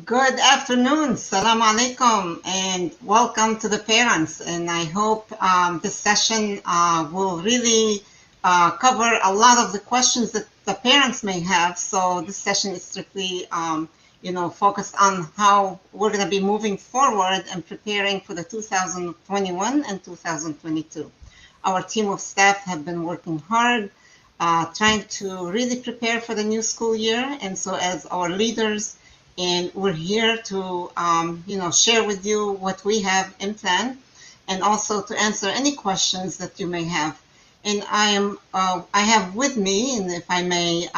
Good afternoon, Assalamu alaikum, and welcome to the parents. And I hope this session will really cover a lot of the questions that the parents may have. So this session is strictly, focused on how we're going to be moving forward and preparing for the 2021 and 2022. Our team of staff have been working hard, trying to really prepare for the new school year. And so as our leaders, and we're here to, share with you what we have in plan, and also to answer any questions that you may have. And I have with me, and if I may,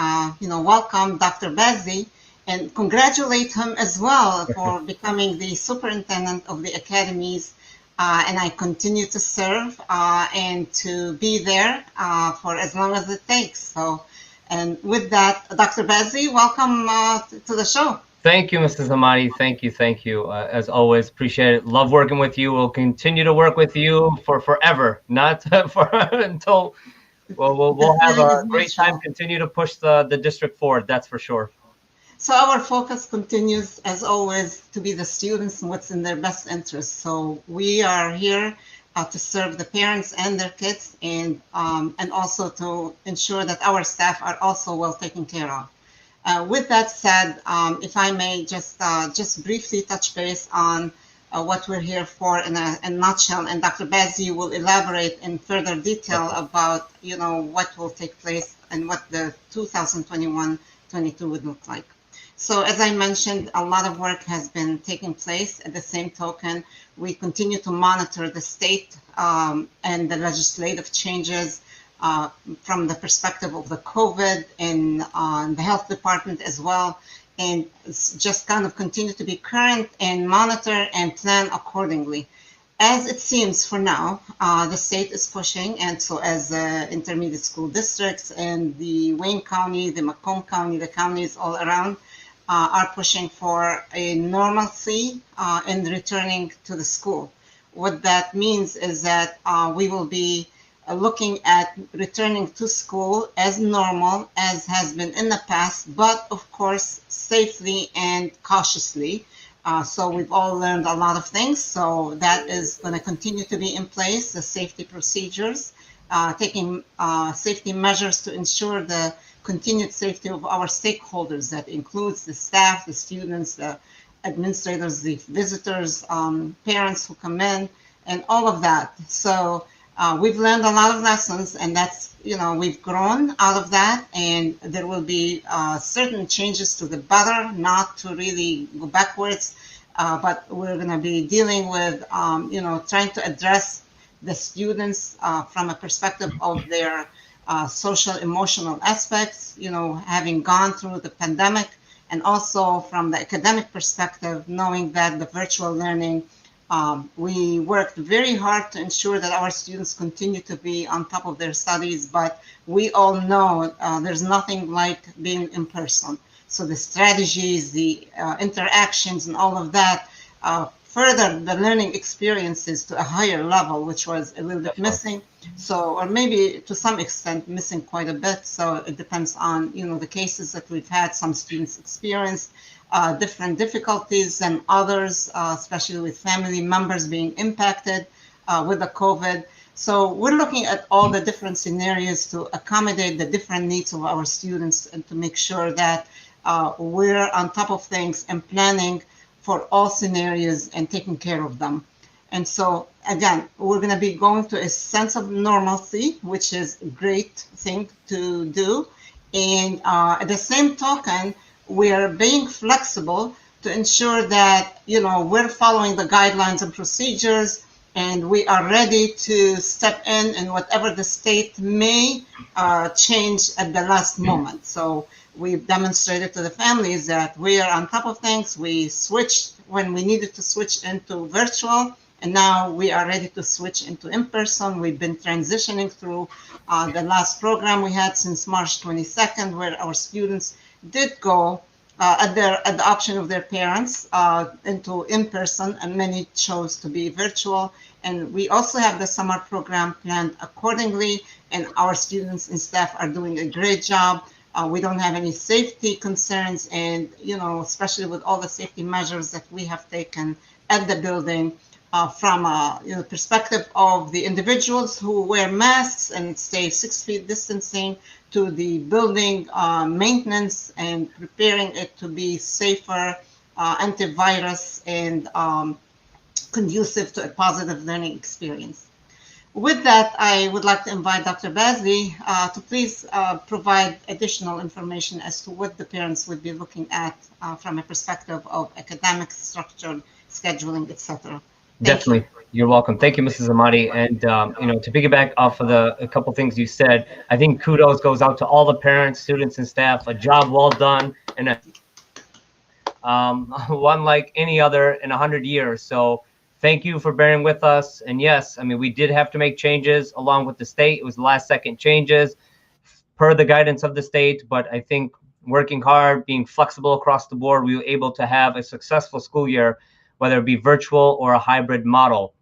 welcome Dr. Bazzi, and congratulate him as well for becoming the superintendent of the academies. And I continue to serve and to be there for as long as it takes. So, and with that, Dr. Bazzi, welcome to the show. Thank you, Mrs. Hamadeh. Thank you. As always, appreciate it. Love working with you. We'll continue to work with you for forever, not for until we'll have a great time. Continue to push the district forward. That's for sure. So our focus continues, as always, to be the students and what's in their best interest. So we are here to serve the parents and their kids, and also to ensure that our staff are also well taken care of. With that said, if I may just briefly touch base on what we're here for in a nutshell, and Dr. Bazzi will elaborate in further detail about what will take place and what the 2021-22 would look like. So as I mentioned, a lot of work has been taking place. At the same token, we continue to monitor the state and the legislative changes from the perspective of the COVID and the health department as well, and just kind of continue to be current and monitor and plan accordingly. As it seems for now, the state is pushing, and so as the intermediate school districts and the Wayne County, the Macomb County, the counties all around are pushing for a normalcy in returning to the school. What that means is that we will be looking at returning to school as normal as has been in the past, but of course safely and cautiously. So we've all learned a lot of things, so that is going to continue to be in place, the safety procedures, taking safety measures to ensure the continued safety of our stakeholders. That includes the staff, the students, the administrators, the visitors, parents who come in, and all of that. So we've learned a lot of lessons, and that's, we've grown out of that, and there will be certain changes to the better, not to really go backwards, but we're going to be dealing with, trying to address the students from a perspective of their social, emotional aspects, having gone through the pandemic, and also from the academic perspective, knowing that the virtual learning, we worked very hard to ensure that our students continue to be on top of their studies, but we all know there's nothing like being in person. So the strategies, the interactions, and all of that further the learning experiences to a higher level, which was a little bit missing. So, or maybe to some extent missing quite a bit. So it depends on, you know, the cases that we've had. Some students experienced different difficulties than others, especially with family members being impacted with the COVID. So we're looking at all the different scenarios to accommodate the different needs of our students and to make sure that we're on top of things and planning for all scenarios and taking care of them. And so, again, we're going to be going to a sense of normalcy, which is a great thing to do. And at the same token, we're being flexible to ensure that, you know, we're following the guidelines and procedures, and we are ready to step in whatever the state may change at the last moment. So we've demonstrated to the families that we are on top of things. We switched when we needed to switch into virtual, and now we are ready to switch into in-person. We've been transitioning through the last program we had since March 22nd, where our students did go at the option of their parents into in-person, and many chose to be virtual. And we also have the summer program planned accordingly, and our students and staff are doing a great job. We don't have any safety concerns, and, you know, especially with all the safety measures that we have taken at the building, from a, you know, perspective of the individuals who wear masks and stay 6 feet distancing, to the building maintenance and preparing it to be safer, antivirus, and conducive to a positive learning experience. With that, I would like to invite Dr. Bazzi to please provide additional information as to what the parents would be looking at from a perspective of academic structure, scheduling, etc. Definitely. You're welcome. Thank you, Mrs. Hamadeh. And, you know, to piggyback off of a couple things you said, I think kudos goes out to all the parents, students, and staff. A job well done, and one like any other in 100 years. So thank you for bearing with us. And yes, I mean, we did have to make changes along with the state. It was last second changes per the guidance of the state. But I think working hard, being flexible across the board, we were able to have a successful school year, whether it be virtual or a hybrid model.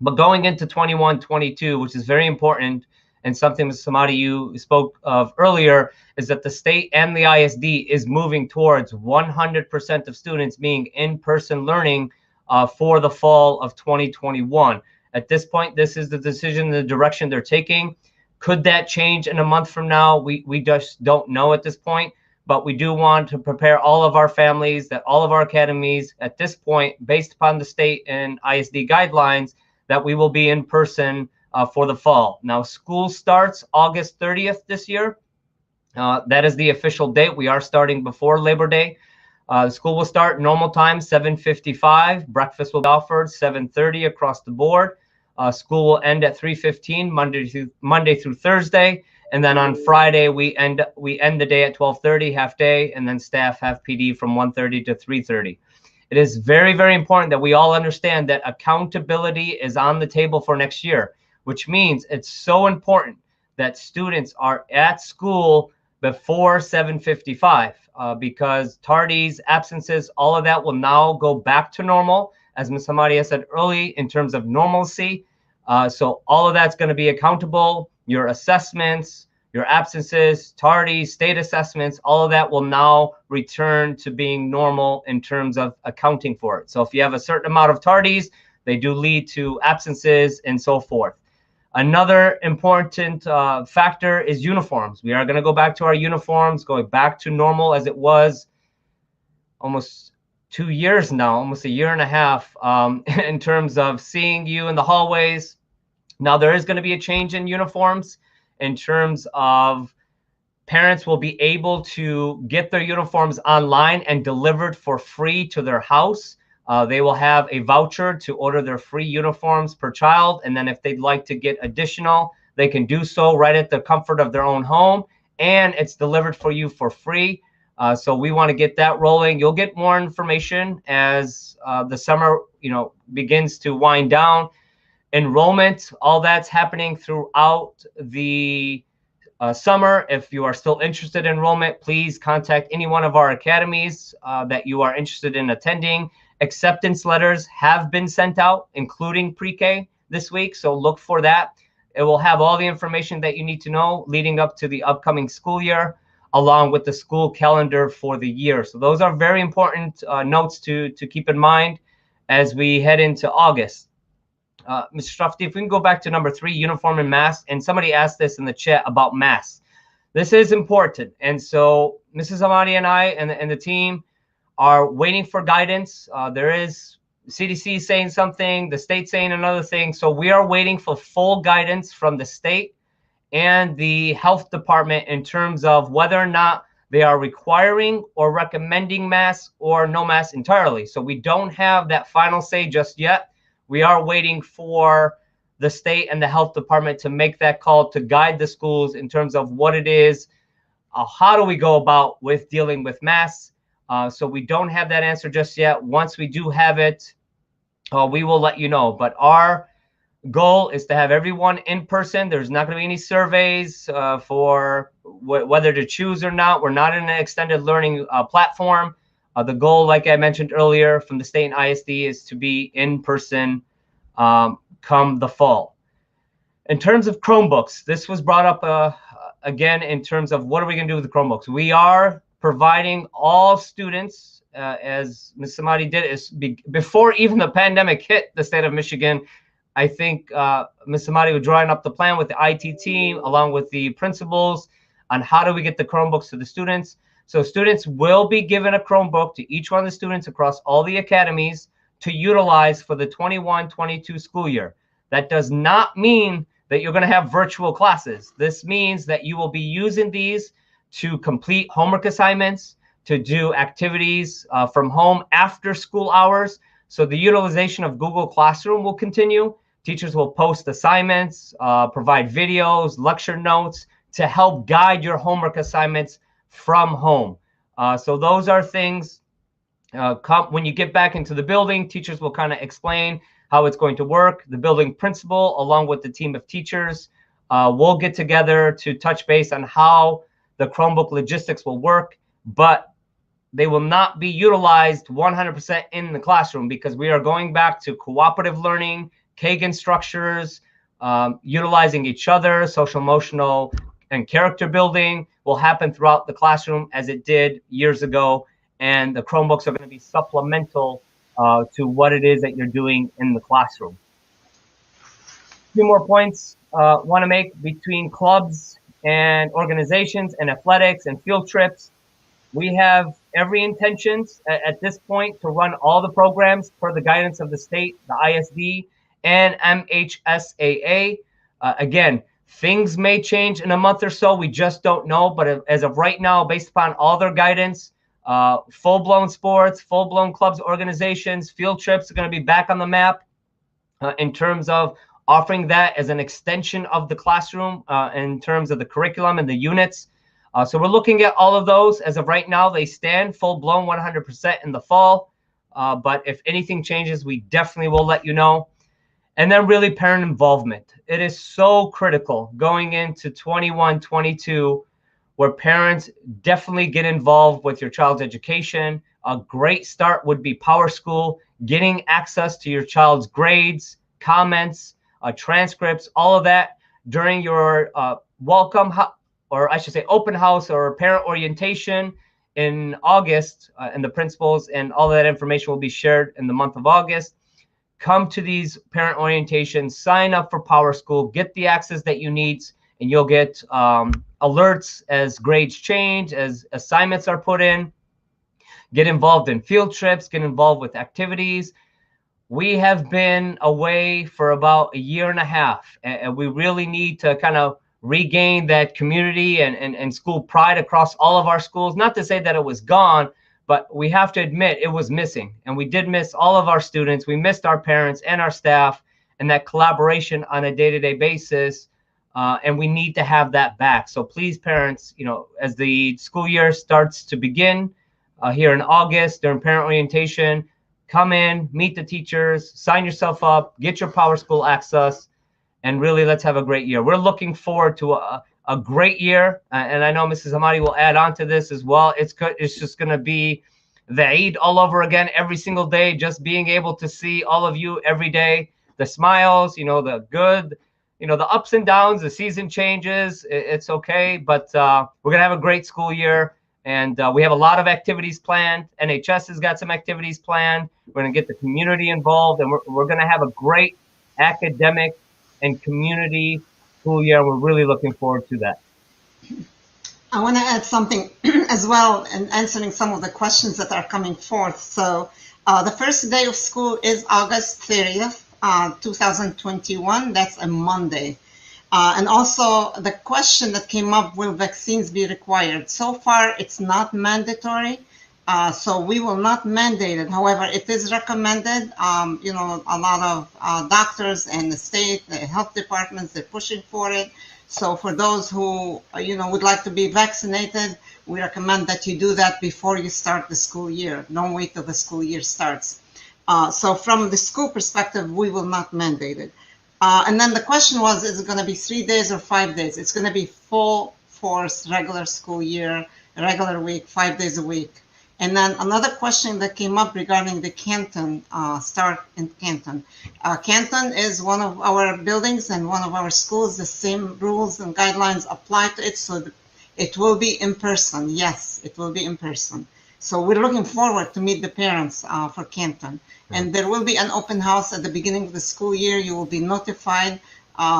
But going into 21-22, which is very important, and something, Ms. Hamadeh, you spoke of earlier, is that the state and the ISD is moving towards 100% of students being in-person learning for the fall of 2021. At this point, this is the decision, the direction they're taking. Could that change in a month from now? We just don't know at this point. But we do want to prepare all of our families, that all of our academies at this point, based upon the state and ISD guidelines, that we will be in person for the fall. Now, school starts August 30th this year. That is the official date. We are starting before Labor Day. The school will start normal time, 7:55. Breakfast will be offered 7:30 across the board. School will end at 3:15 Monday through Thursday. And then on Friday, we end the day at 12:30, half day, and then staff have PD from 1:30 to 3:30. It is very, very important that we all understand that accountability is on the table for next year, which means it's so important that students are at school before 7:55 because tardies, absences, all of that will now go back to normal, as Ms. Hamadeh said early, in terms of normalcy. So all of that's going to be accountable. Your assessments, your absences, tardies, state assessments, all of that will now return to being normal in terms of accounting for it. So if you have a certain amount of tardies, they do lead to absences and so forth. Another important factor is uniforms. We are going to go back to our uniforms, going back to normal as it was almost 2 years now, almost a year and a half, in terms of seeing you in the hallways. Now, there is going to be a change in uniforms in terms of parents will be able to get their uniforms online and delivered for free to their house. They will have a voucher to order their free uniforms per child. And then if they'd like to get additional, they can do so right at the comfort of their own home. And it's delivered for you for free. So we want to get that rolling. You'll get more information as the summer, begins to wind down. Enrollment, all that's happening throughout the summer. If you are still interested in enrollment, please contact any one of our academies that you are interested in attending. Acceptance letters have been sent out, including pre-K this week, so look for that. It will have all the information that you need to know leading up to the upcoming school year, along with the school calendar for the year. So those are very important notes to keep in mind as we head into August. Mr. Shafti, if we can go back to number 3, uniform and mask, and somebody asked this in the chat about masks. This is important, and so Mrs. Hamadeh and I and the team are waiting for guidance. There is CDC saying something, the state saying another thing. So we are waiting for full guidance from the state and the health department in terms of whether or not they are requiring or recommending masks or no masks entirely. So we don't have that final say just yet. We are waiting for the state and the health department to make that call to guide the schools in terms of what it is, how do we go about with dealing with masks. So we don't have that answer just yet. Once we do have it, we will let you know. But our goal is to have everyone in person. There's not going to be any surveys for whether to choose or not. We're not in an extended learning platform. The goal, like I mentioned earlier, from the state and ISD is to be in person come the fall. In terms of Chromebooks, this was brought up again in terms of what are we going to do with the Chromebooks. We are providing all students, as Ms. Hamadeh did, is before even the pandemic hit the state of Michigan. I think Ms. Hamadeh was drawing up the plan with the IT team, along with the principals, on how do we get the Chromebooks to the students. So students will be given a Chromebook to each one of the students across all the academies to utilize for the 21-22 school year. That does not mean that you're going to have virtual classes. This means that you will be using these to complete homework assignments, to do activities from home after school hours. So the utilization of Google Classroom will continue. Teachers will post assignments, provide videos, lecture notes to help guide your homework assignments from home. So those are things, when you get back into the building, teachers will kind of explain how it's going to work. The building principal, along with the team of teachers, will get together to touch base on how the Chromebook logistics will work, but they will not be utilized 100% in the classroom because we are going back to cooperative learning, Kagan structures, utilizing each other, social, emotional, and character building will happen throughout the classroom as it did years ago. And the Chromebooks are going to be supplemental to what it is that you're doing in the classroom. A few more points want to make between clubs and organizations and athletics and field trips. We have every intention at this point to run all the programs per the guidance of the state, the ISD, and MHSAA. Again, things may change in a month or so. We just don't know. But as of right now, based upon all their guidance, full-blown sports, full-blown clubs, organizations, field trips are going to be back on the map in terms of offering that as an extension of the classroom in terms of the curriculum and the units. So we're looking at all of those. As of right now, they stand full-blown 100% in the fall. But if anything changes, we definitely will let you know. And then really parent involvement. It is so critical going into 21-22, where parents definitely get involved with your child's education. A great start would be Power School, getting access to your child's grades, comments, transcripts, all of that during your welcome, or I should say open house or parent orientation in August, and the principals and all that information will be shared in the month of August. Come to these parent orientations, sign up for Power School, get the access that you need, and you'll get alerts as grades change, as assignments are put in. Get involved in field trips, get involved with activities. We have been away for about a year and a half, and we really need to kind of regain that community and school pride across all of our schools. Not to say that it was gone, but we have to admit it was missing. And we did miss all of our students. We missed our parents and our staff and that collaboration on a day-to-day basis. And we need to have that back. So please, parents, as the school year starts to begin here in August during parent orientation, come in, meet the teachers, sign yourself up, get your Power School access, and really let's have a great year. We're looking forward to a a great year. And I know Mrs. Hamadeh will add on to this as well. It's good. It's just going to be the Eid all over again every single day, just being able to see all of you every day, the smiles, you know, the good, you know, the ups and downs, the season changes. It's okay. But we're going to have a great school year. And we have a lot of activities planned. NHS has got some activities planned. We're going to get the community involved, and we're going to have a great academic and community school year. We're really looking forward to that. I want to add something as well in answering some of the questions that are coming forth. So the first day of school is August 30th, 2021. That's a Monday. And also the question that came up, will vaccines be required? So far, it's not mandatory. So we will not mandate it. However, it is recommended. You know, a lot of doctors and the state, the health departments, they're pushing for it. So for those who, you know, would like to be vaccinated, we recommend that you do that before you start the school year. Don't wait till the school year starts. So from the school perspective, we will not mandate it. And then the question was, is it going to be 3 days or 5 days? It's going to be full force, regular school year, regular week, 5 days a week. And then another question that came up regarding the Canton, start in Canton. Canton is one of our buildings and one of our schools. The same rules and guidelines apply to it. So it will be in person. Yes, it will be in person. So we're looking forward to meet the parents for Canton. And there will be an open house at the beginning of the school year. You will be notified.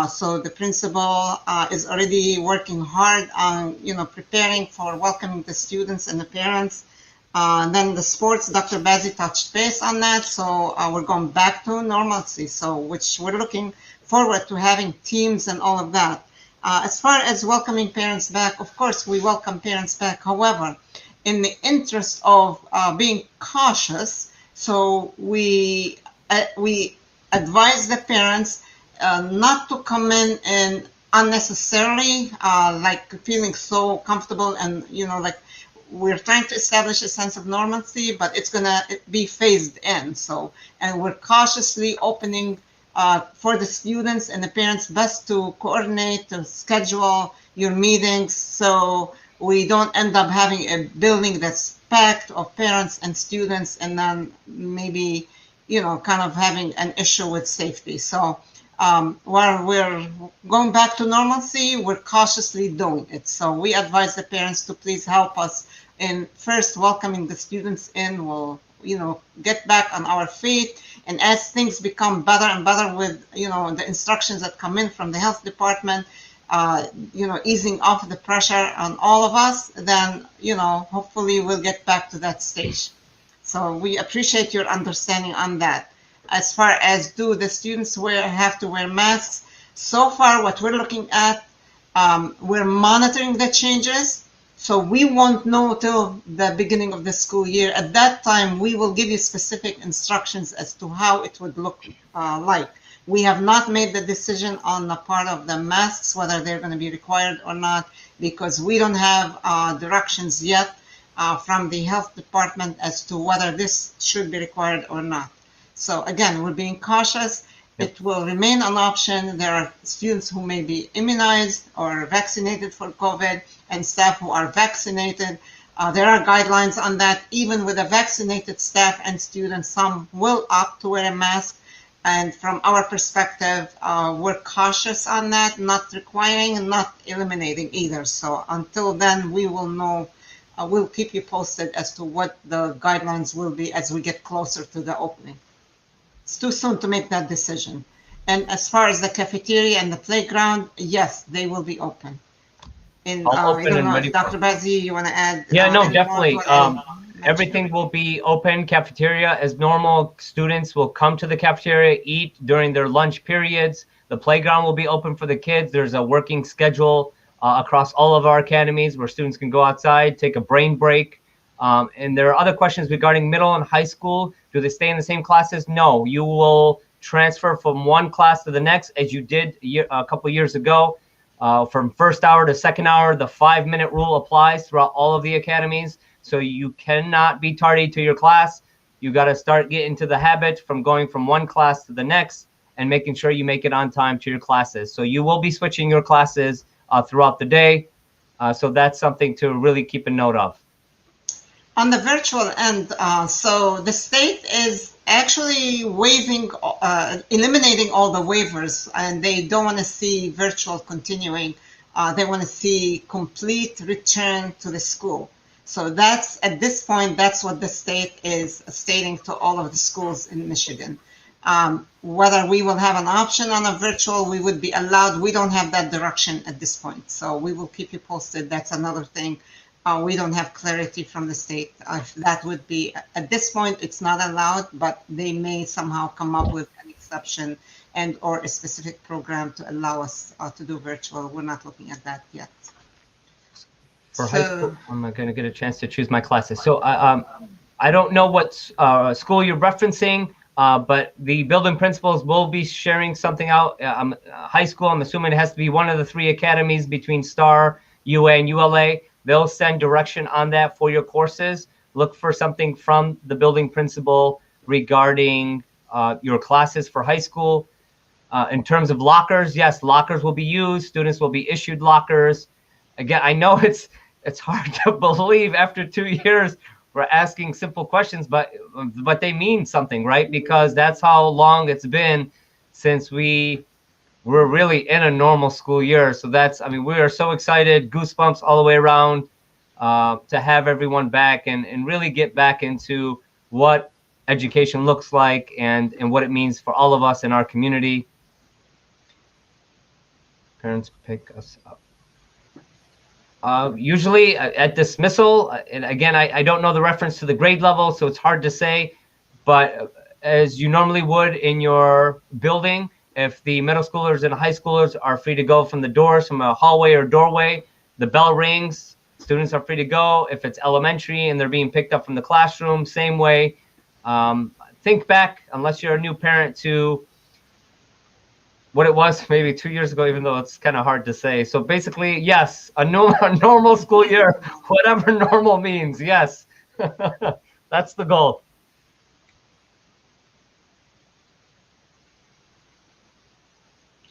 So the principal is already working hard on, you know, preparing for welcoming the students and the parents. And then the sports, Dr. Bazzi touched base on that. So we're going back to normalcy. So which we're looking forward to having teams and all of that. As far as welcoming parents back, of course, we welcome parents back. However, in the interest of being cautious, so we advise the parents not to come in and unnecessarily, like feeling so comfortable and, you know, like we're trying to establish a sense of normalcy, but it's going to be phased in. So, and we're cautiously opening for the students and the parents best to coordinate, to schedule your meetings, so we don't end up having a building that's packed of parents and students and then maybe, you know, kind of having an issue with safety. So while we're going back to normalcy, we're cautiously doing it. So we advise the parents to please help us in first welcoming the students in. We'll, you know, get back on our feet. And as things become better and better with, you know, the instructions that come in from the health department, you know, easing off the pressure on all of us, then, you know, hopefully we'll get back to that stage. So we appreciate your understanding on that. As far as do the students have to wear masks, so far what we're looking at, we're monitoring the changes. So we won't know till the beginning of the school year. At that time, we will give you specific instructions as to how it would look like. We have not made the decision on the part of the masks, whether they're going to be required or not, because we don't have directions yet from the health department as to whether this should be required or not. So again, we're being cautious. It will remain an option. There are students who may be immunized or vaccinated for COVID and staff who are vaccinated. There are guidelines on that. Even with a vaccinated staff and students, some will opt to wear a mask. And from our perspective, we're cautious on that, not requiring and not eliminating either. So until then, we will know, we'll keep you posted as to what the guidelines will be as we get closer to the opening. It's too soon to make that decision. And as far as the cafeteria and the playground, yes, they will be open. And I don't know if Dr. Bazzi, you want to add? Yeah, no, definitely. Everything will be open. Cafeteria as normal. Students will come to the cafeteria, eat during their lunch periods. The playground will be open for the kids. There's a working schedule across all of our academies where students can go outside, take a brain break. And there are other questions regarding middle and high school. Do they stay in the same classes? No, you will transfer from one class to the next as you did a couple years ago. From first hour to second hour, the 5-minute rule applies throughout all of the academies. So you cannot be tardy to your class. You got to start getting to the habit from going from one class to the next and making sure you make it on time to your classes. So you will be switching your classes throughout the day. So that's something to really keep a note of. On the virtual end, so the state is actually eliminating all the waivers, and they don't want to see virtual continuing. They want to see complete return to the school. So that's, at this point, that's what the state is stating to all of the schools in Michigan. Whether we will have an option on a virtual, we would be allowed. We don't have that direction at this point. So we will keep you posted. That's another thing. We don't have clarity from the state. If that would be, at this point, it's not allowed, but they may somehow come up with an exception and or a specific program to allow us to do virtual. We're not looking at that yet. For high school, I'm going to get a chance to choose my classes. So I don't know what school you're referencing, but the building principals will be sharing something out. High school, I'm assuming it has to be one of the 3 academies between STAR, UA, and ULA. They'll send direction on that for your courses. Look for something from the building principal regarding your classes for high school. In terms of lockers, yes, lockers will be used. Students will be issued lockers. Again, I know it's hard to believe after 2 years we're asking simple questions, but they mean something, right? Because that's how long it's been since we're really in a normal school year. So that's, I mean, we are so excited, goosebumps all the way around to have everyone back and really get back into what education looks like and what it means for all of us in our community. Parents pick us up. Usually at dismissal, and again, I don't know the reference to the grade level, so it's hard to say, but as you normally would in your building, if the middle schoolers and high schoolers are free to go from the doors, from a hallway or doorway, the bell rings, students are free to go. If it's elementary and they're being picked up from the classroom, same way. Think back, unless you're a new parent, to what it was maybe 2 years ago, even though it's kind of hard to say. So basically, yes, a normal school year, whatever normal means, yes. That's the goal.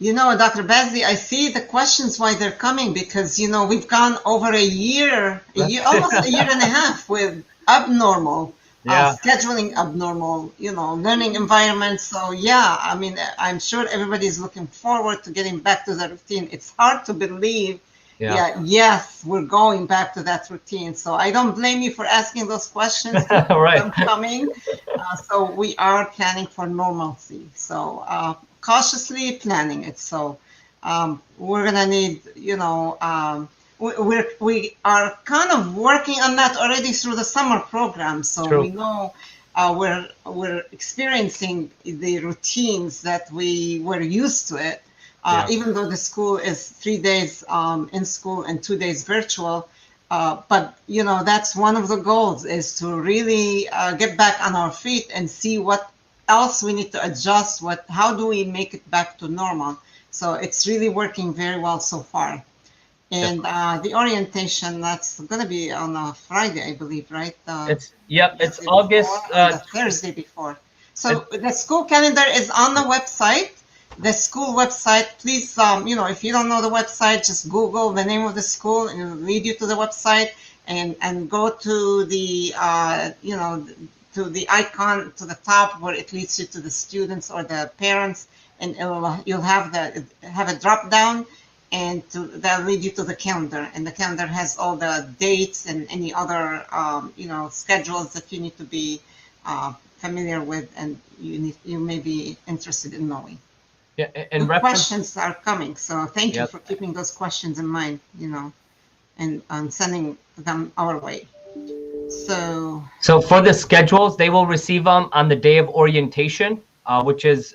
You know, Dr. Bazzi, I see the questions why they're coming because, you know, we've gone over a year, almost a year and a half with abnormal, scheduling abnormal, you know, learning environments. So, yeah, I mean, I'm sure everybody's looking forward to getting back to the routine. It's hard to believe, yes, we're going back to that routine. So I don't blame you for asking those questions. Right. Them coming. So we are planning for normalcy. So, cautiously planning it. So we're gonna need, you know, we are kind of working on that already through the summer program. So True. We know we're experiencing the routines that we were used to it. Even though the school is 3 days in school and 2 days virtual, but you know, that's one of the goals, is to really get back on our feet and see what else we need to adjust. How do we make it back to normal? So it's really working very well so far. And the orientation, that's going to be on a Friday, I believe, right? It's August. The Thursday before. So the school calendar is on the website. The school website, please, you know, if you don't know the website, just Google the name of the school and it'll lead you to the website, and go to the, you know, to the icon to the top where it leads you to the students or the parents, and you'll have a drop down, and that'll lead you to the calendar, and the calendar has all the dates and any other you know, schedules that you need to be familiar with, and you may be interested in knowing. Yeah, and questions are coming, so thank you for keeping those questions in mind, you know, and sending them our way. So for the schedules, they will receive them on the day of orientation, which is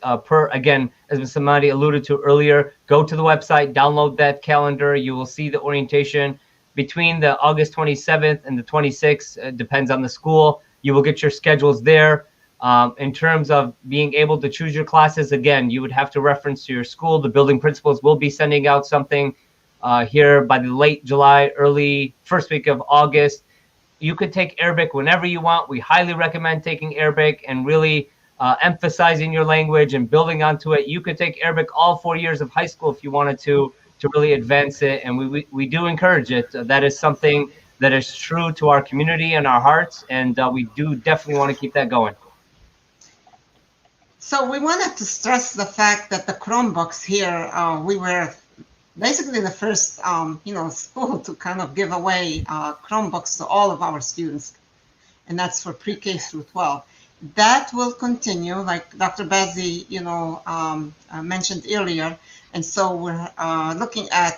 again, as Ms. Hamadeh alluded to earlier, go to the website, download that calendar. You will see the orientation between the August 27th and the 26th. Depends on the school. You will get your schedules there. In terms of being able to choose your classes, again, you would have to reference to your school. The building principals will be sending out something here by the late July, early first week of August. You could take Arabic whenever you want. We highly recommend taking Arabic and really emphasizing your language and building onto it. You could take Arabic all 4 years of high school if you wanted to to really advance it, and we do encourage it. That is something that is true to our community and our hearts, and we do definitely want to keep that going. So we wanted to stress the fact that the Chromebooks here, we were basically the first, school to kind of give away Chromebooks to all of our students, and that's for pre-K through 12. That will continue, like Dr. Bazzi, mentioned earlier, and so we're looking at,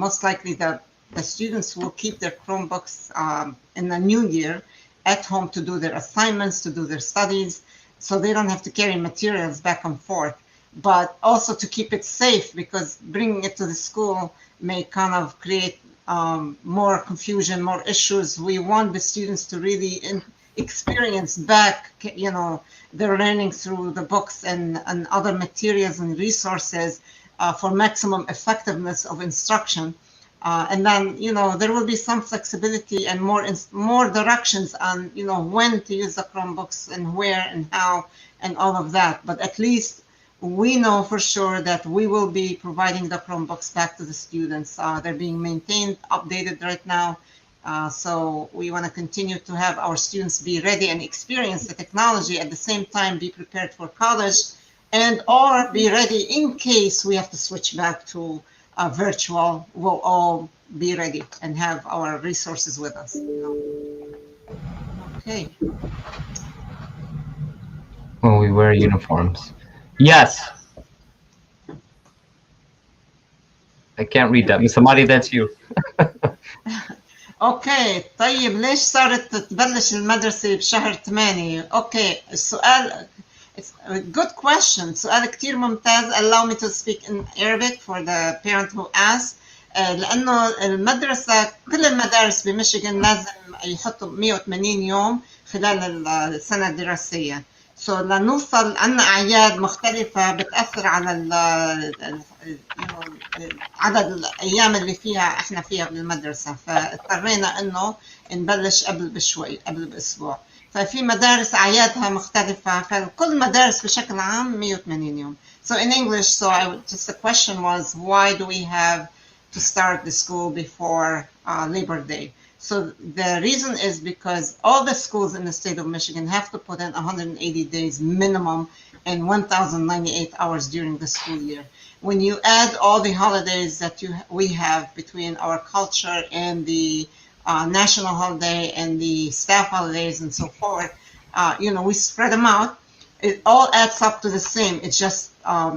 most likely the students will keep their Chromebooks in the new year at home to do their assignments, to do their studies, so they don't have to carry materials back and forth, but also to keep it safe, because bringing it to the school may kind of create more confusion, more issues. We want the students to really experience back, their learning through the books and other materials and resources for maximum effectiveness of instruction. And then, there will be some flexibility and more directions on, when to use the Chromebooks and where and how and all of that. But at least we know for sure that we will be providing the Chromebooks back to the students. They're being maintained, updated right now. So we want to continue to have our students be ready and experience the technology, at the same time be prepared for college, and or be ready in case we have to switch back to virtual. We'll all be ready and have our resources with us. Okay. When we wear uniforms. Yes. I can't read that. Ms. Hamadeh, that's you. اوكي طيب، ليش صارت تبلش المدرسة بشهر 8؟ اوكي السؤال good question. سؤال كتير ممتاز. Allow me to speak in Arabic for the parent who asked. لأنه المدرسة، كل المدارس بميشيغان لازم يحطوا 180 يوم خلال السنة الدراسية. لنوصل عنا أعياد مختلفة بتأثر على عدد الأيام اللي إحنا فيها بالمدرسة، فاضطرينا إنه نبلش قبل بأسبوع. ففي مدارس أعيادها مختلفة، فكل المدارس بشكل عام 180 يوم. So in English, just the question was, why do we have to start the school before Labor Day? So the reason is because all the schools in the state of Michigan have to put in 180 days minimum and 1,098 hours during the school year. When you add all the holidays that we have between our culture and the national holiday and the staff holidays and so forth, we spread them out. It all adds up to the same. It's just,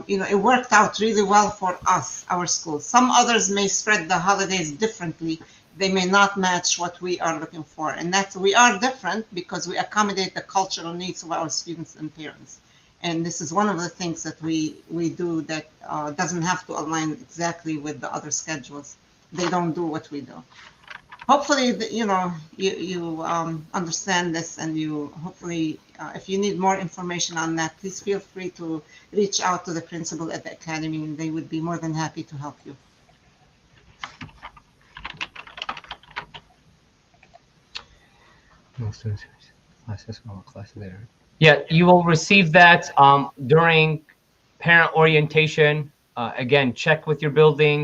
it worked out really well for us, our schools. Some others may spread the holidays differently. They may not match what we are looking for. And we are different because we accommodate the cultural needs of our students and parents. And this is one of the things that we do that doesn't have to align exactly with the other schedules. They don't do what we do. Hopefully, you understand this, and hopefully, if you need more information on that, please feel free to reach out to the principal at the academy, and they would be more than happy to help you. Yeah, you will receive that during parent orientation. Again, check with your building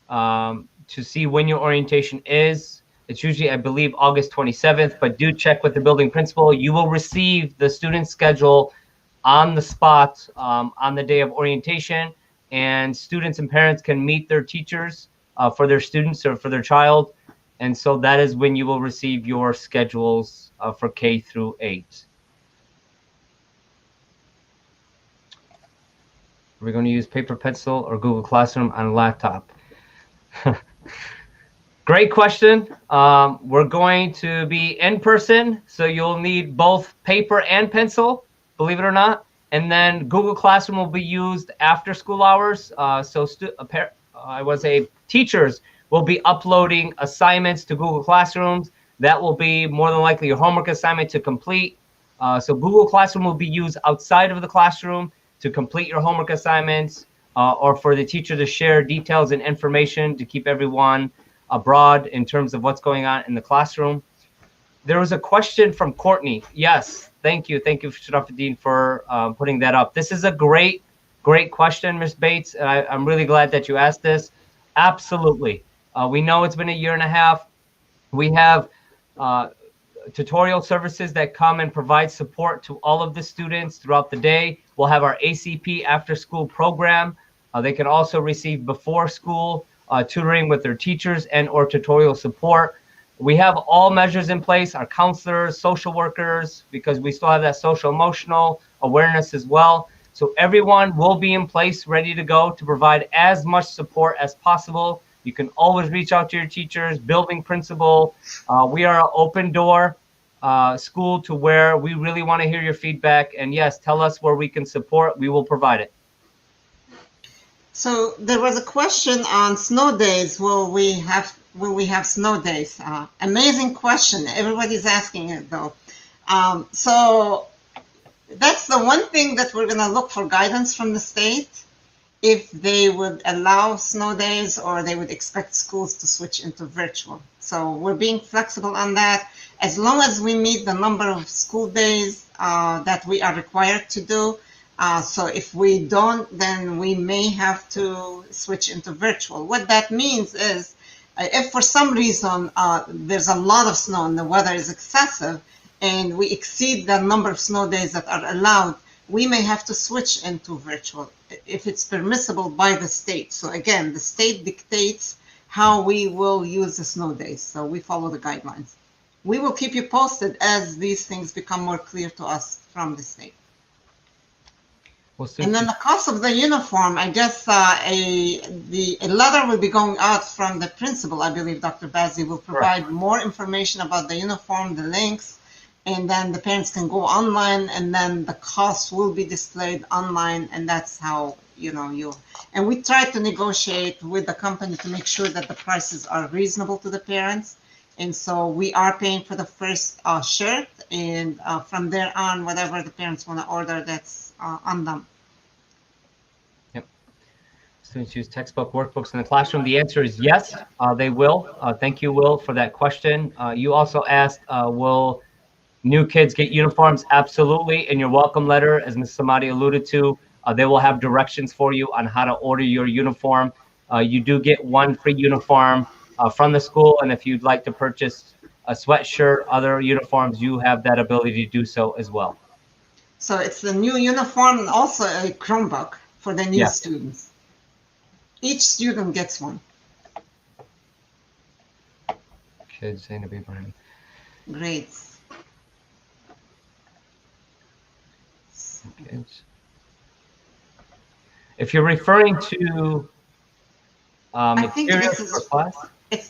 to see when your orientation is. It's usually, I believe, August 27th, but do check with the building principal. You will receive the student schedule on the spot on the day of orientation, and students and parents can meet their teachers for their students or for their child. And so that is when you will receive your schedules for K through 8. Are we going to use paper pencil or Google Classroom on a laptop? Great question. We're going to be in person, so you'll need both paper and pencil, believe it or not. And then Google Classroom will be used after school hours. Teachers will be uploading assignments to Google Classrooms. That will be more than likely your homework assignment to complete. So Google Classroom will be used outside of the classroom to complete your homework assignments, or for the teacher to share details and information to keep everyone abroad in terms of what's going on in the classroom. There was a question from Courtney. Yes, thank you, Sharafuddin, for putting that up. This is a great question, Ms. Bates. I'm really glad that you asked this. Absolutely. We know it's been a year and a half. We have tutorial services that come and provide support to all of the students throughout the day. We'll have our ACP after school program. They can also receive before school tutoring with their teachers and or tutorial support. We have all measures in place, our counselors, social workers, because we still have that social emotional awareness as well. So everyone will be in place, ready to go to provide as much support as possible. You can always reach out to your teachers, building principal. We are an open door school to where we really want to hear your feedback. And yes, tell us where we can support. We will provide it. So there was a question on snow days. Will we have snow days? Amazing question. Everybody's asking it though. So that's the one thing that we're going to look for guidance from the state, if they would allow snow days or they would expect schools to switch into virtual. So we're being flexible on that, as long as we meet the number of school days that we are required to do. So if we don't, then we may have to switch into virtual. What that means is, if for some reason there's a lot of snow and the weather is excessive and we exceed the number of snow days that are allowed, we may have to switch into virtual if it's permissible by the state. So again, the state dictates how we will use the snow days. So we follow the guidelines. We will keep you posted as these things become more clear to us from the state. And then the cost of the uniform, I guess a letter will be going out from the principal. I believe Dr. Bazzi will provide more information about the uniform, the links, and then the parents can go online, and then the cost will be displayed online, and that's how, and we try to negotiate with the company to make sure that the prices are reasonable to the parents. And so we are paying for the first shirt, and from there on, whatever the parents want to order, that's on them. Yep. Students use textbook workbooks in the classroom. The answer is yes, they will. Thank you, Will, for that question. You also asked, will new kids get uniforms? Absolutely. In your welcome letter, as Ms. Hamadeh alluded to, they will have directions for you on how to order your uniform. You do get one free uniform from the school, and if you'd like to purchase a sweatshirt, other uniforms, you have that ability to do so as well. So it's the new uniform and also a Chromebook for the new students. Each student gets one. Kids saying to be behind. Great. Kids. If you're referring to materials for class,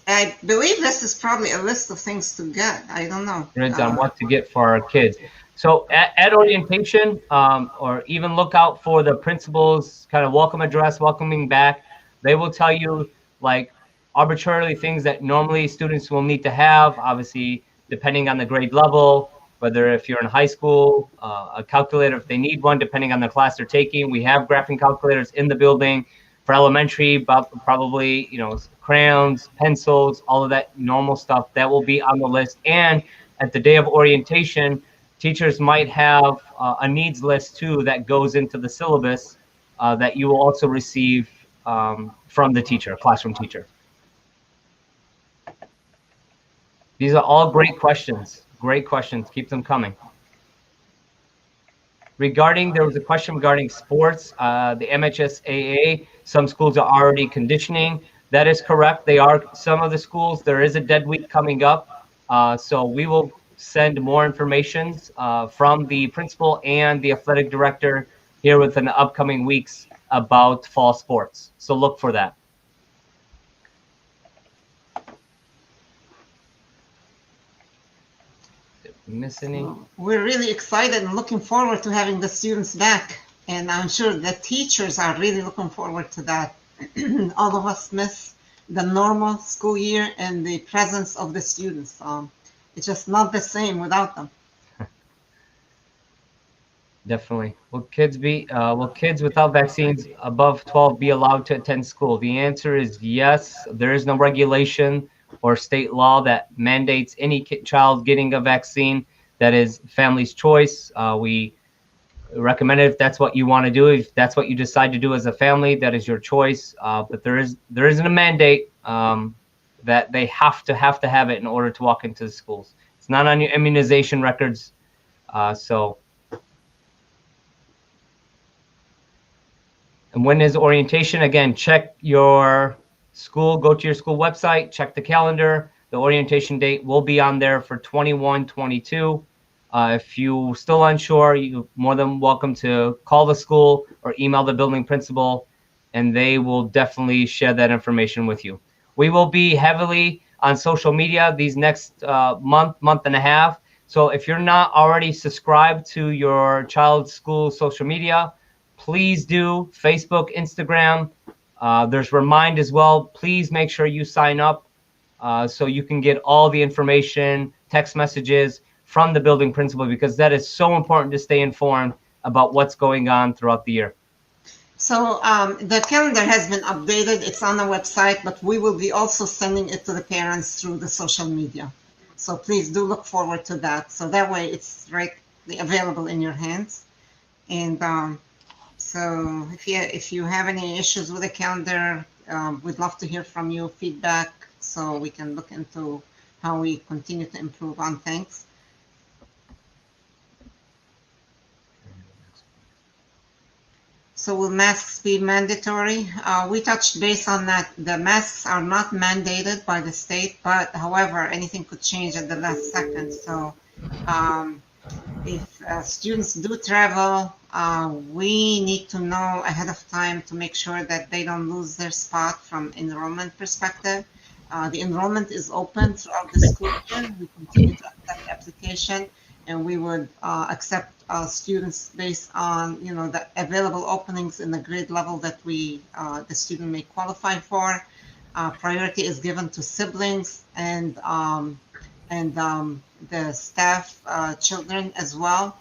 I believe this is probably a list of things to get. I don't know. On what to get for our kids. So at orientation, or even look out for the principal's kind of welcome address, welcoming back. They will tell you like arbitrarily things that normally students will need to have, obviously depending on the grade level, whether if you're in high school, a calculator if they need one, depending on the class they're taking. We have graphing calculators in the building. For elementary, probably, crayons, pencils, all of that normal stuff that will be on the list. And at the day of orientation, teachers might have a needs list too that goes into the syllabus that you will also receive from the teacher, classroom teacher. These are all great questions. Great questions. Keep them coming. There was a question regarding sports, the MHSAA. Some schools are already conditioning. That is correct. They are. Some of the schools, there is a dead week coming up. So we will send more information from the principal and the athletic director here within the upcoming weeks about fall sports. So look for that. Miss any? We're really excited and looking forward to having the students back. And I'm sure the teachers are really looking forward to that. All of us miss the normal school year and the presence of the students. It's just not the same without them. Definitely. Will kids without vaccines above 12 be allowed to attend school? The answer is yes. There is no regulation or state law that mandates any child getting a vaccine. That is family's choice. We recommend it if that's what you want to do. If that's what you decide to do as a family, that is your choice. But there isn't a mandate that they have to have it in order to walk into the schools. It's not on your immunization records. And when is orientation? Again, check your school, go to your school website, check the calendar. The orientation date will be on there for 21-22. If you're still unsure, you're more than welcome to call the school or email the building principal, and they will definitely share that information with you. We will be heavily on social media these next month and a half. So if you're not already subscribed to your child's school social media, please do. Facebook, Instagram. There's Remind as well. Please make sure you sign up so you can get all the information, text messages from the building principal, because that is so important to stay informed about what's going on throughout the year. So the calendar has been updated. It's on the website, but we will be also sending it to the parents through the social media. So please do look forward to that. So that way it's right available in your hands. And so if you have any issues with the calendar, we'd love to hear from you, feedback, so we can look into how we continue to improve on things. So will masks be mandatory? We touched base on that. The masks are not mandated by the state, but however, anything could change at the last second. So if students do travel, we need to know ahead of time to make sure that they don't lose their spot from enrollment perspective. The enrollment is open throughout the school year. We continue to accept application, and we would accept students based on the available openings in the grade level that the student may qualify for. Priority is given to siblings and the staff children as well.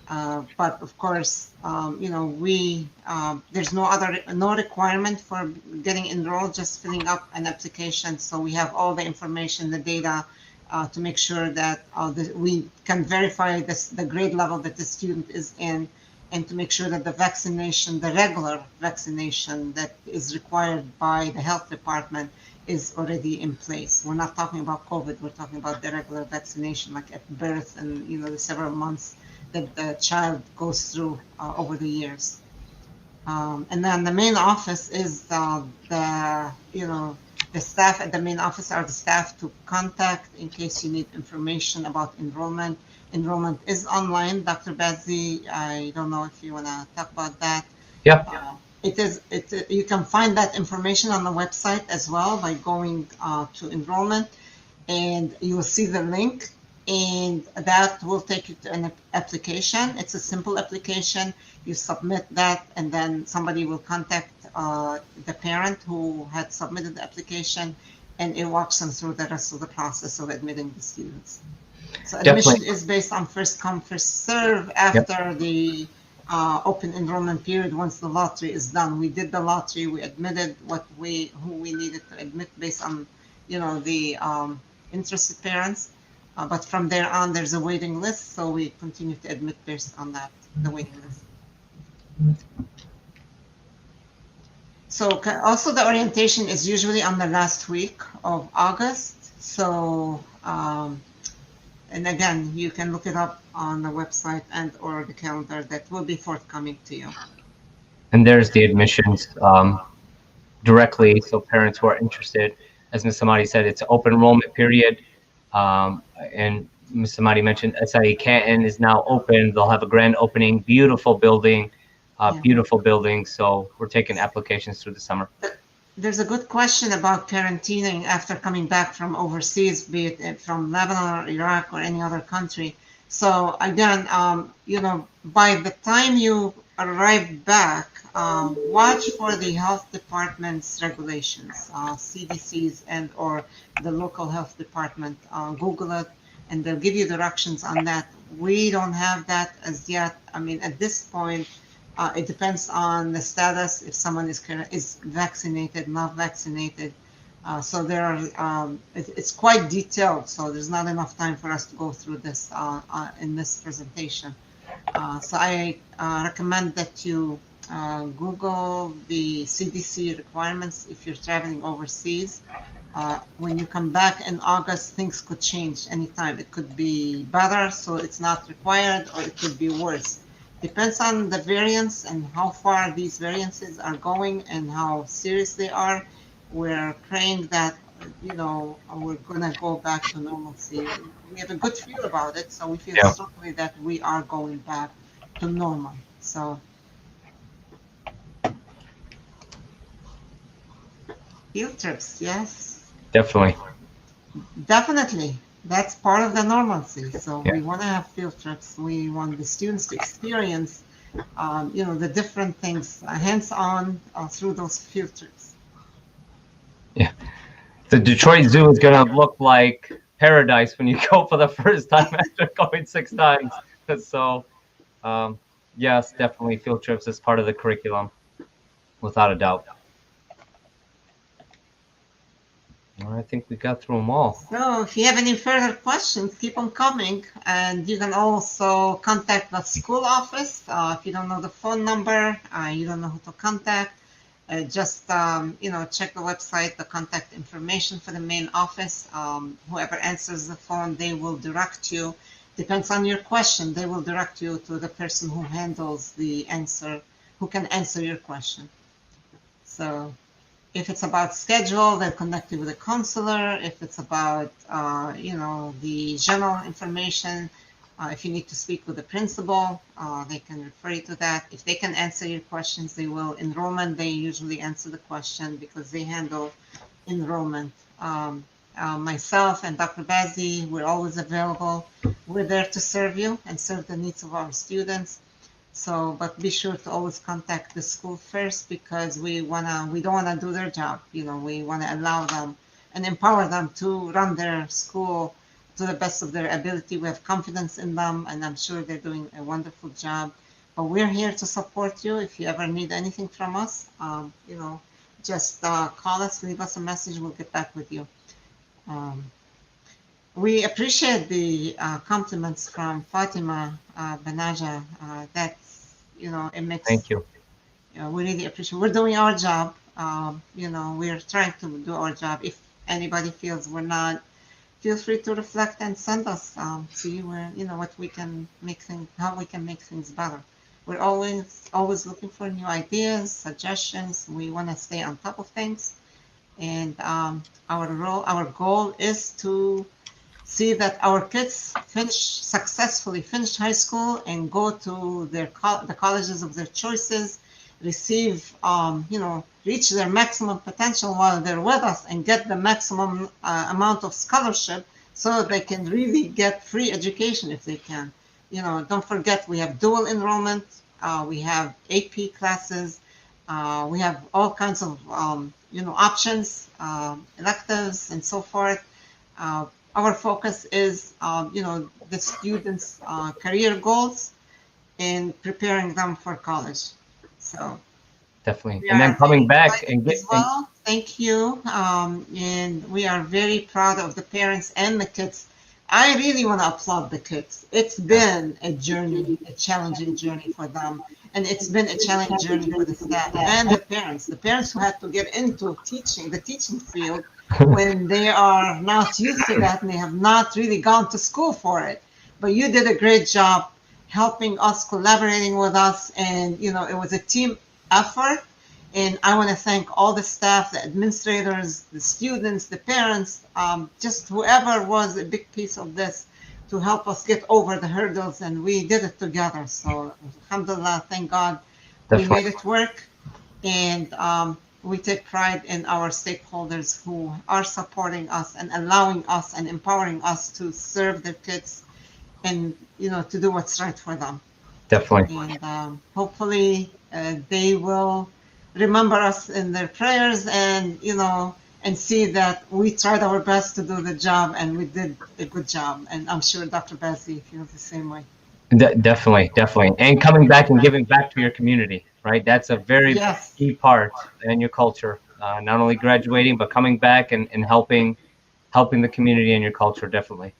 But of course, there's no requirement for getting enrolled, just filling up an application. So we have all the information, the data, to make sure that we can verify the grade level that the student is in, and to make sure that the vaccination, the regular vaccination that is required by the health department, is already in place. We're not talking about COVID, we're talking about the regular vaccination, like at birth and the several months that the child goes through over the years. And then the main office is the staff at the main office are the staff to contact in case you need information about enrollment. Enrollment is online. Dr. Bazzi, I don't know if you want to talk about that. Yeah. You can find that information on the website as well by going to enrollment, and you will see the link, and that will take you to an application. It's a simple application. You submit that, and then somebody will contact the parent who had submitted the application, and it walks them through the rest of the process of admitting the students. So admission is based on first come, first serve after the open enrollment period. Once the lottery is done, we did the lottery, we admitted who we needed to admit based on the interested parents. But from there on, there's a waiting list, so we continue to admit based on that, the waiting list. So also the orientation is usually on the last week of August. So, and again, you can look it up on the website and or the calendar that will be forthcoming to you. And there's the admissions directly, so parents who are interested, as Ms. Hamadeh said, it's an open enrollment period. And Ms. Hamadeh mentioned SIE Canton is now open. They'll have a grand opening, beautiful building, So we're taking applications through the summer. There's a good question about quarantining after coming back from overseas, be it from Lebanon or Iraq or any other country. So again, by the time you arrive back, watch for the health department's regulations, CDC's and or the local health department. Google it, and they'll give you directions on that. We don't have that as yet. I mean, at this point, it depends on the status, if someone is vaccinated, not vaccinated. So there are, it's quite detailed, so there's not enough time for us to go through this in this presentation. So I recommend that you Google the CDC requirements if you're traveling overseas. When you come back in August, things could change anytime. It could be better, so it's not required, or it could be worse. Depends on the variants and how far these variances are going and how serious they are. We're praying that, we're gonna go back to normalcy. We have a good feel about it, so we feel Yeah. strongly that we are going back to normal. So field trips, yes. Definitely. Definitely. That's part of the normalcy. So Yeah. we want to have field trips. We want the students to experience, the different things hands-on through those field trips. Yeah. The Detroit Zoo is going to look like paradise when you go for the first time after going 6 times. So, yes, definitely field trips is part of the curriculum, without a doubt. Well, I think we got through them all. So if you have any further questions, keep them coming. And you can also contact the school office. If you don't know the phone number, you don't know who to contact, just check the website, the contact information for the main office. Whoever answers the phone, they will direct you. Depends on your question. They will direct you to the person who handles the answer, who can answer your question. So if it's about schedule, they'll connect you with a counselor. If it's about, the general information, if you need to speak with the principal, they can refer you to that. If they can answer your questions, they will. Enrollment, they usually answer the question because they handle enrollment. Myself and Dr. Bazzi, we're always available. We're there to serve you and serve the needs of our students. So, but be sure to always contact the school first, because we don't wanna do their job. We wanna allow them and empower them to run their school to the best of their ability. We have confidence in them, and I'm sure they're doing a wonderful job. But we're here to support you. If you ever need anything from us, just call us, leave us a message. We'll get back with you. We appreciate the compliments from Fatima Banaja. It makes. Thank you. We really appreciate. We're doing our job. We're trying to do our job. If anybody feels we're not, feel free to reflect and send us. See where what we can make things, how we can make things better. We're always looking for new ideas, suggestions. We want to stay on top of things, and our goal is to see that our kids successfully finish high school and go to the colleges of their choices, receive, reach their maximum potential while they're with us, and get the maximum amount of scholarship so they can really get free education if they can. Don't forget, we have dual enrollment, we have AP classes, we have all kinds of, options, electives, and so forth. Our focus is, the students' career goals and preparing them for college. So definitely, and then coming back and as well. Thank you, and we are very proud of the parents and the kids. I really want to applaud the kids. It's been a journey, a challenging journey for them, and it's been a challenging journey for the staff and the parents. The parents who had to get into the teaching field, when they are not used to that and they have not really gone to school for it. But you did a great job helping us, collaborating with us, and it was a team effort. And I want to thank all the staff, the administrators, the students, the parents, just whoever was a big piece of this to help us get over the hurdles, and we did it together. So alhamdulillah, thank God, we made it work. And we take pride in our stakeholders who are supporting us and allowing us and empowering us to serve their kids and to do what's right for them. Definitely. And hopefully they will remember us in their prayers, and and see that we tried our best to do the job, and we did a good job. And I'm sure Dr. Bazzi feels the same way. Definitely, and coming back and giving back to your community, right? That's a very key part in your culture. Not only graduating, but coming back and helping the community and your culture. Definitely.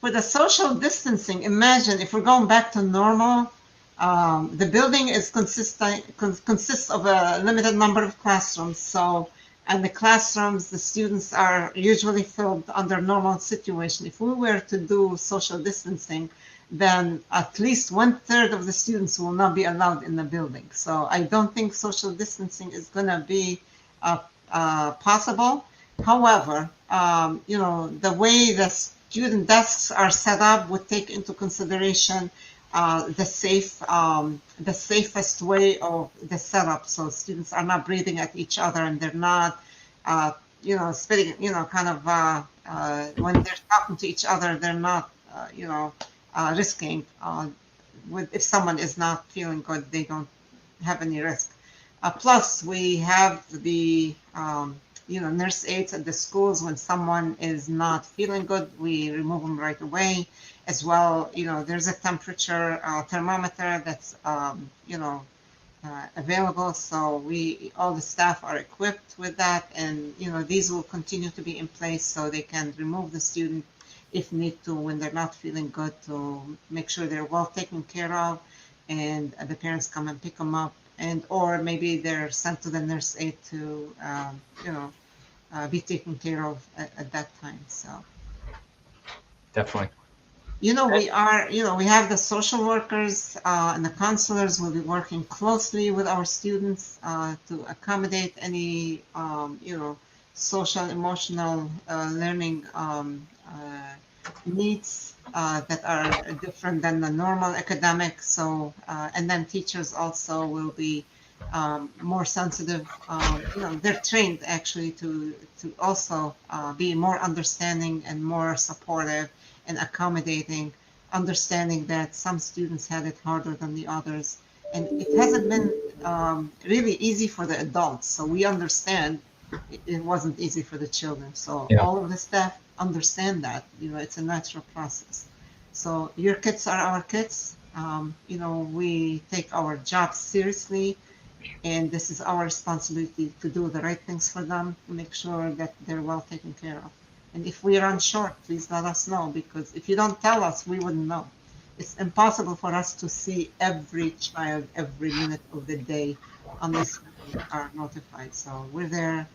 For the social distancing, imagine if we're going back to normal, the building is consists of a limited number of classrooms. So, and the classrooms, the students are usually filled under normal situation. If we were to do social distancing, then at least 1/3 of the students will not be allowed in the building. So I don't think social distancing is going to be possible. However, the way the student desks are set up would take into consideration the safest way of the setup. So students are not breathing at each other, and they're not, spitting, kind of when they're talking to each other, they're not, risking. If someone is not feeling good, they don't have any risk. Plus, we have the nurse aides at the schools. When someone is not feeling good, we remove them right away. As well, there's a temperature thermometer that's available. So all the staff are equipped with that, and these will continue to be in place so they can remove the student if need to when they're not feeling good, to make sure they're well taken care of, and the parents come and pick them up, or maybe they're sent to the nurse aide to be taken care of at that time. So definitely. we have the social workers and the counselors will be working closely with our students to accommodate any social, emotional learning needs that are different than the normal academic. So, and then teachers also will be more sensitive. They're trained actually to also be more understanding and more supportive and accommodating, understanding that some students had it harder than the others. And it hasn't been really easy for the adults. So we understand it wasn't easy for the children. So all of the staff understand that, it's a natural process. So your kids are our kids. We take our jobs seriously, and this is our responsibility to do the right things for them, to make sure that they're well taken care of. And if we run short, please let us know, because if you don't tell us, we wouldn't know. It's impossible for us to see every child every minute of the day unless we are notified. So we're there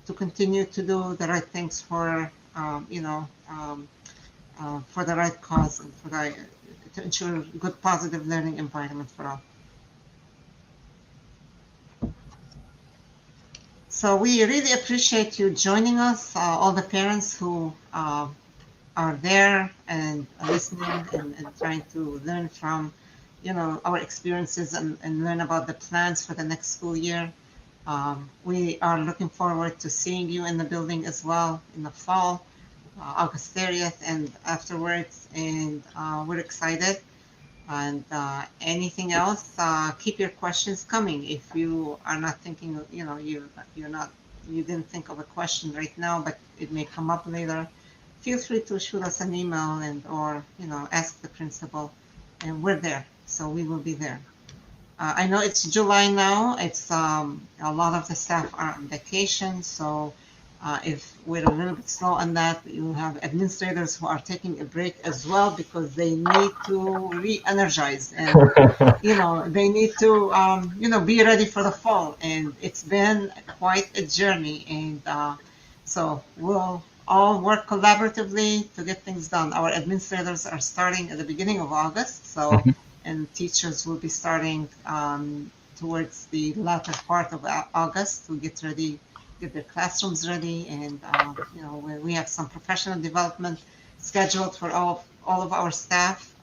to continue to do the right things for the right cause and to ensure good, positive learning environment for all. So we really appreciate you joining us, all the parents who are there and listening and trying to learn from, our experiences and learn about the plans for the next school year. We are looking forward to seeing you in the building as well in the fall, August 30th and afterwards, and we're excited. And anything else, keep your questions coming. If you are not thinking, you didn't think of a question right now, but it may come up later, feel free to shoot us an email or ask the principal, and we're there. So we will be there. I know it's July now. It's a lot of the staff are on vacation, so if we're a little bit slow on that, you have administrators who are taking a break as well, because they need to re-energize and they need to be ready for the fall. And it's been quite a journey, and so we'll all work collaboratively to get things done. Our administrators are starting at the beginning of August, so and teachers will be starting towards the latter part of August to get their classrooms ready. And we have some professional development scheduled for all of our staff.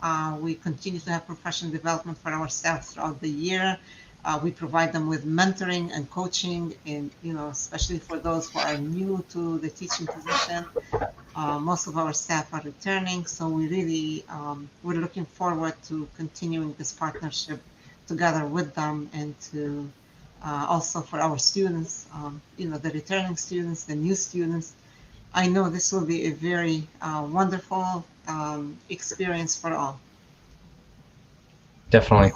We continue to have professional development for our staff throughout the year. We provide them with mentoring and coaching, and especially for those who are new to the teaching position. Most of our staff are returning, so we really we're looking forward to continuing this partnership together with them, and to also for our students, the returning students, the new students. I know this will be a very wonderful experience for all. Definitely.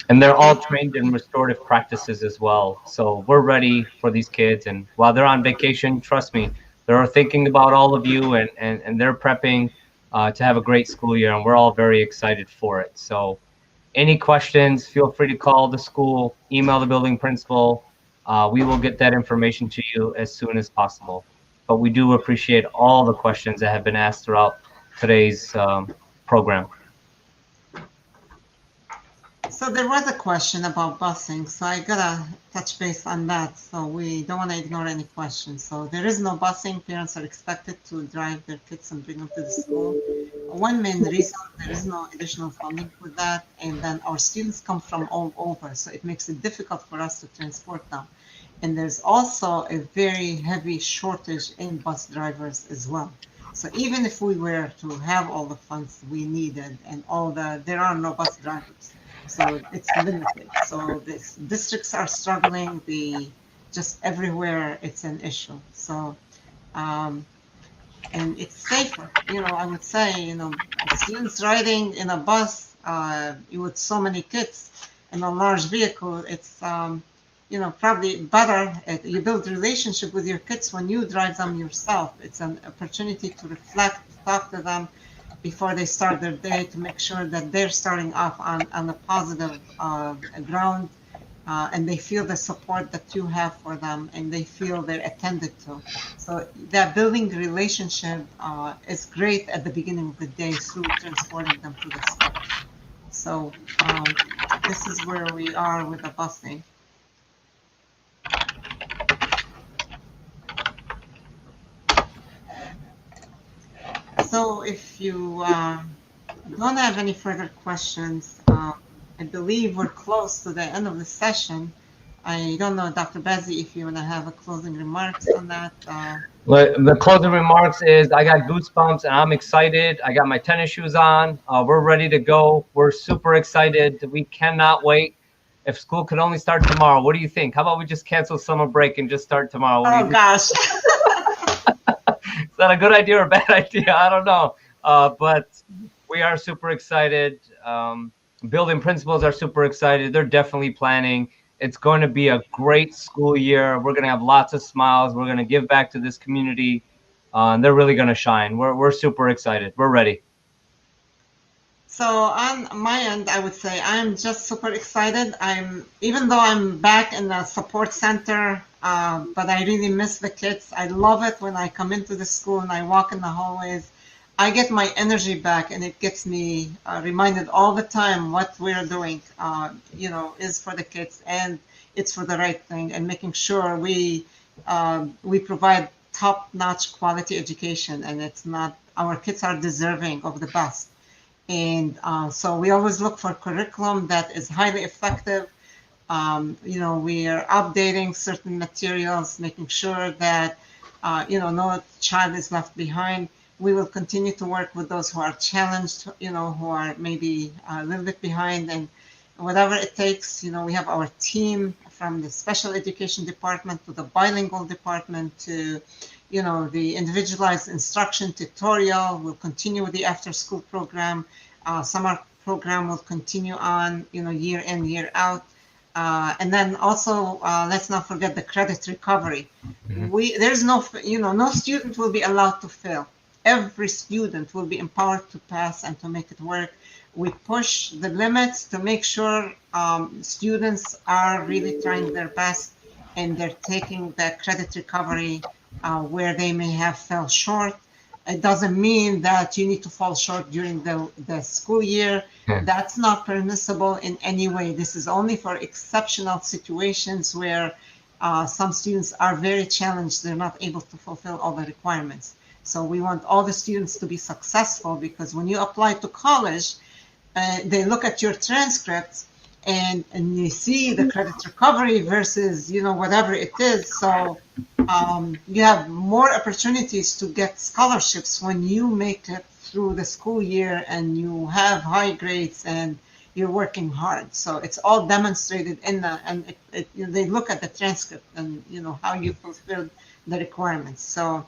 And they're all trained in restorative practices as well. So we're ready for these kids. And while they're on vacation, trust me, they're thinking about all of you, and they're prepping to have a great school year, and we're all very excited for it. So any questions, feel free to call the school, email the building principal. We will get that information to you as soon as possible. But we do appreciate all the questions that have been asked throughout today's program. So there was a question about busing, so I gotta touch base on that. So we don't want to ignore any questions. So there is no busing. Parents are expected to drive their kids and bring them to the school. One main reason, there is no additional funding for that, and then our students come from all over, so it makes it difficult for us to transport them. And there's also a very heavy shortage in bus drivers as well. So even if we were to have all the funds we needed and there are no bus drivers. So it's limited. So the districts are struggling. Just everywhere it's an issue. So, and it's safer. I would say, students riding in a bus with so many kids in a large vehicle, it's probably better. You build relationship with your kids when you drive them yourself. It's an opportunity to reflect, talk to them before they start their day, to make sure that they're starting off on a positive ground, and they feel the support that you have for them, and they feel they're attended to. So that building relationship is great at the beginning of the day through transporting them to the school. So this is where we are with the busing. So if you don't have any further questions, I believe we're close to the end of the session. I don't know, Dr. Bazzi, if you want to have a closing remarks on that. The closing remarks is I got goosebumps and I'm excited. I got my tennis shoes on. We're ready to go. We're super excited. We cannot wait. If school could only start tomorrow, what do you think? How about we just cancel summer break and just start tomorrow? Oh, gosh. Is that a good idea or a bad idea? I don't know. But we are super excited. Building principals are super excited. They're definitely planning. It's going to be a great school year. We're going to have lots of smiles. We're going to give back to this community. And they're really going to shine. We're super excited. We're ready. So on my end, I would say I'm just super excited. Even though I'm back in the support center, but I really miss the kids. I love it when I come into the school and I walk in the hallways. I get my energy back, and it gets me reminded all the time what we're doing, is for the kids, and it's for the right thing, and making sure we provide top-notch quality education, and our kids are deserving of the best. And so we always look for curriculum that is highly effective. We are updating certain materials, making sure that, no child is left behind. We will continue to work with those who are challenged, who are maybe a little bit behind, and whatever it takes. We have our team from the special education department to the bilingual department to, the individualized instruction tutorial. We'll continue with the after-school program. Summer program will continue on, year in, year out. And then also, let's not forget the credit recovery. Mm-hmm. There's no student will be allowed to fail. Every student will be empowered to pass and to make it work. We push the limits to make sure students are really trying their best, and they're taking the credit recovery where they may have fell short. It doesn't mean that you need to fall short during the school year. That's not permissible in any way. This is only for exceptional situations where some students are very challenged. They're not able to fulfill all the requirements. So we want all the students to be successful, because when you apply to college, they look at your transcripts and you see the credit recovery versus, whatever it is. So you have more opportunities to get scholarships when you make it through the school year and you have high grades and you're working hard. So it's all demonstrated they look at the transcript and, how you fulfilled the requirements. So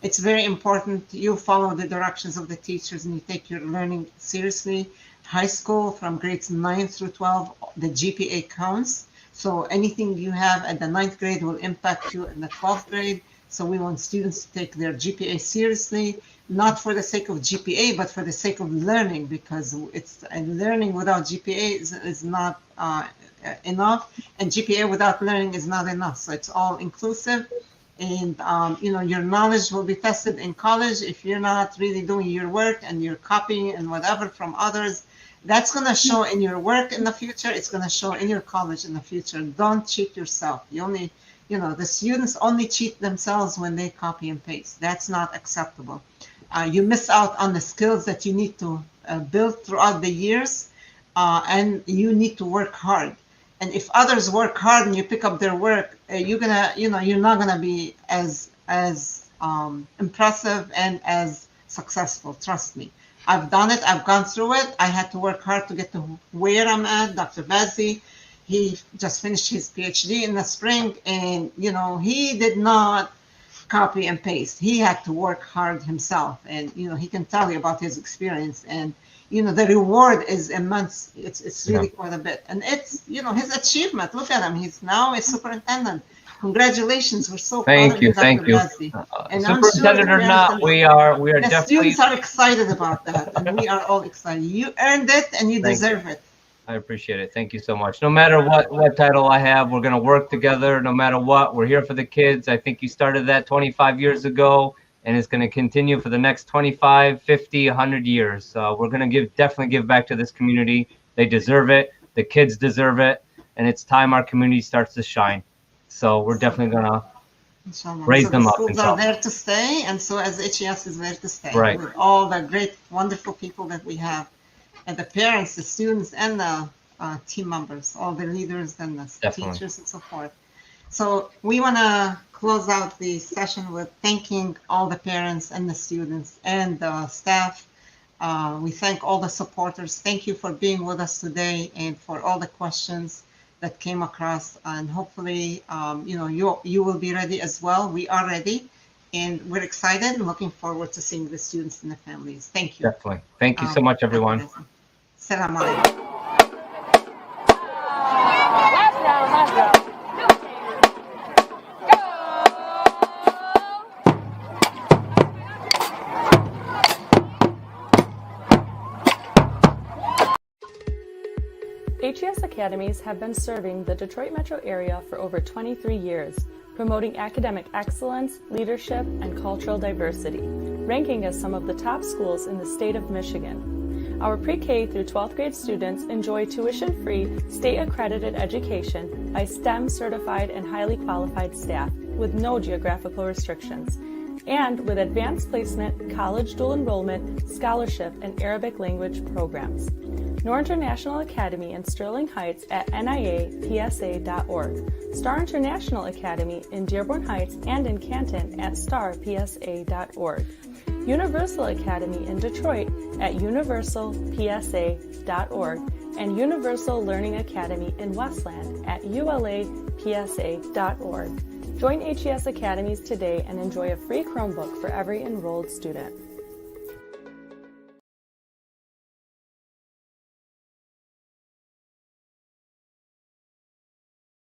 it's very important you follow the directions of the teachers and you take your learning seriously. High school, from grades 9 through 12, the GPA counts. So anything you have at the 9th grade will impact you in the 12th grade. So we want students to take their GPA seriously. not for the sake of GPA, but for the sake of learning, because it's learning without GPA is not enough, and GPA without learning is not enough. So it's all inclusive, and your knowledge will be tested in college. If you're not really doing your work and you're copying and whatever from others, that's going to show in your work in the future. It's going to show in your college in the future. Don't cheat yourself. The students only cheat themselves when they copy and paste. That's not acceptable. You miss out on the skills that you need to build throughout the years, and you need to work hard. And if others work hard and you pick up their work, you're not gonna be as impressive and as successful. Trust me. I've done it. I've gone through it. I had to work hard to get to where I'm at. Dr. Bazzi, he just finished his PhD in the spring, and he did not copy and paste. He had to work hard himself, and he can tell you about his experience, and the reward is immense. It's really quite a bit, and it's his achievement. Look at him. He's now a superintendent. Congratulations. We're so proud of you, Dr. Bazzi. And Superintendent or not, we are the definitely. Students are excited about that, and we are all excited. You earned it, and you deserve it. I appreciate it. Thank you so much. No matter what title I have, we're going to work together. No matter what, we're here for the kids. I think you started that 25 years ago, and it's going to continue for the next 25, 50, 100 years. We're going to definitely give back to this community. They deserve it. The kids deserve it. And it's time our community starts to shine. So we're definitely going to raise them up. The schools are there to stay, and so as HES is there to stay. Right. With all the great, wonderful people that we have. And the parents, the students, and the team members, all the leaders and the teachers and so forth. So we want to close out the session with thanking all the parents and the students and the staff. We thank all the supporters. Thank you for being with us today and for all the questions that came across. And hopefully, you will be ready as well. We are ready. And we're excited and looking forward to seeing the students and the families. Thank you. Definitely. Thank you so much, everyone. Salam alaikum. HES Academies have been serving the Detroit metro area for over 23 years, promoting academic excellence, leadership, and cultural diversity, ranking as some of the top schools in the state of Michigan. Our pre-K through 12th grade students enjoy tuition-free, state-accredited education by STEM-certified and highly qualified staff with no geographical restrictions, and with advanced placement, college dual enrollment, scholarship, and Arabic language programs. Noor International Academy in Sterling Heights at niapsa.org, Star International Academy in Dearborn Heights and in Canton at starpsa.org, Universal Academy in Detroit at universalpsa.org, and Universal Learning Academy in Westland at ulapsa.org. Join HES Academies today and enjoy a free Chromebook for every enrolled student.